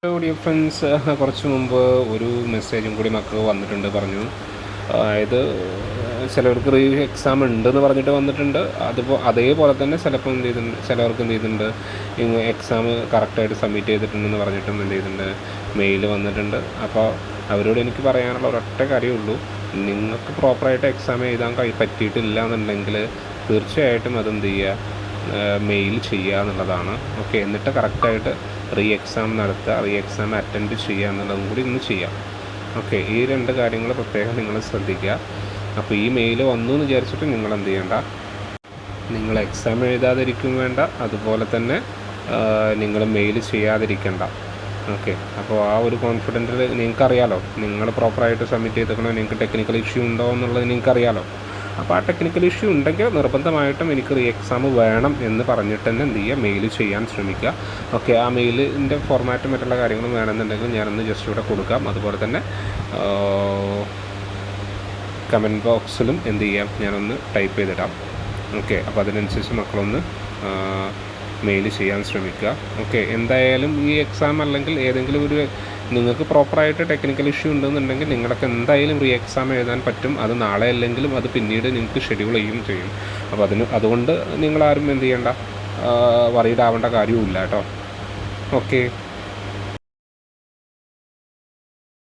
Hello dear friends, കുറച്ച് മുമ്പ് ഒരു മെസ്സേജും കൂടി മക്കൾക്ക് വന്നിട്ടുണ്ട്. പറഞ്ഞു, അതായത് ചിലവർക്ക് റീ എക്സാം ഉണ്ടെന്ന് പറഞ്ഞിട്ട് വന്നിട്ടുണ്ട്. അതേപോലെ തന്നെ ചിലപ്പോൾ എന്ത് ചെയ്തിട്ടുണ്ട്, ചിലവർക്ക് എന്ത് ചെയ്തിട്ടുണ്ട്, എക്സാം കറക്റ്റായിട്ട് സബ്മിറ്റ് ചെയ്തിട്ടുണ്ടെന്ന് പറഞ്ഞിട്ടും എന്ത് ചെയ്തിട്ടുണ്ട്, മെയിൽ വന്നിട്ടുണ്ട്. അപ്പോൾ അവരോട് എനിക്ക് പറയാനുള്ള ഒരൊറ്റ കാര്യമുള്ളൂ, നിങ്ങൾക്ക് പ്രോപ്പറായിട്ട് എക്സാം എഴുതാൻ പറ്റിയിട്ടില്ല എന്നുണ്ടെങ്കിൽ തീർച്ചയായിട്ടും അതെന്ത് ചെയ്യുക, മെയിൽ ചെയ്യുക എന്നുള്ളതാണ്. ഓക്കെ, എന്നിട്ട് കറക്റ്റായിട്ട് റീ എക്സാം നടത്തുക, റീ എക്സാം അറ്റൻഡ് ചെയ്യുക എന്നുള്ളതും കൂടി ഇന്ന് ചെയ്യാം. ഓക്കെ, ഈ രണ്ട് കാര്യങ്ങൾ പ്രത്യേകം നിങ്ങൾ ശ്രദ്ധിക്കുക. അപ്പോൾ ഈ മെയിൽ വന്നു എന്ന് വിചാരിച്ചിട്ട് നിങ്ങൾ എന്ത് ചെയ്യേണ്ട, നിങ്ങൾ എക്സാം എഴുതാതിരിക്കും വേണ്ട, അതുപോലെ തന്നെ നിങ്ങൾ മെയിൽ ചെയ്യാതിരിക്കേണ്ട. ഓക്കെ, അപ്പോൾ ആ ഒരു കോൺഫിഡൻറ്റിൽ നിങ്ങൾക്കറിയാലോ, നിങ്ങൾ പ്രോപ്പറായിട്ട് സബ്മിറ്റ് ചെയ്തേക്കണോ, നിങ്ങൾക്ക് ടെക്നിക്കൽ ഇഷ്യൂ ഉണ്ടോ എന്നുള്ളത് നിങ്ങൾക്കറിയാലോ. അപ്പോൾ ആ ടെക്നിക്കൽ ഇഷ്യൂ ഉണ്ടെങ്കിൽ നിർബന്ധമായിട്ടും എനിക്ക് റീ എക്സാം വേണം എന്ന് പറഞ്ഞിട്ട് തന്നെ എന്ത് ചെയ്യുക, മെയിൽ ചെയ്യാൻ ശ്രമിക്കുക. ഓക്കെ, ആ മെയിലിൻ്റെ ഫോർമാറ്റും മറ്റുള്ള കാര്യങ്ങളും വേണമെന്നുണ്ടെങ്കിൽ ഞാനൊന്ന് ജസ്റ്റ് ഇവിടെ കൊടുക്കാം. അതുപോലെ തന്നെ കമൻറ്റ് ബോക്സിലും എന്ത് ചെയ്യാം, ഞാനൊന്ന് ടൈപ്പ് ചെയ്തിടാം. ഓക്കെ, അപ്പോൾ അതിനനുസരിച്ച് മക്കളൊന്ന് മെയിൽ ചെയ്യാൻ ശ്രമിക്കുക. ഓക്കെ, എന്തായാലും ഈ എക്സാം അല്ലെങ്കിൽ ഏതെങ്കിലും ഒരു നിങ്ങൾക്ക് പ്രോപ്പറായിട്ട് ടെക്നിക്കൽ ഇഷ്യൂ ഉണ്ടെന്നുണ്ടെങ്കിൽ നിങ്ങൾക്ക് എന്തായാലും റീ എക്സാം എഴുതാൻ പറ്റും. അത് നാളെ അല്ലെങ്കിലും അത് പിന്നീട് നിങ്ങൾക്ക് ഷെഡ്യൂൾ ചെയ്യും. അപ്പോൾ അതുകൊണ്ട് നിങ്ങളാരും എന്ത് ചെയ്യേണ്ട, വറീഡ് ആവേണ്ട കാര്യവുമില്ല കേട്ടോ. ഓക്കെ.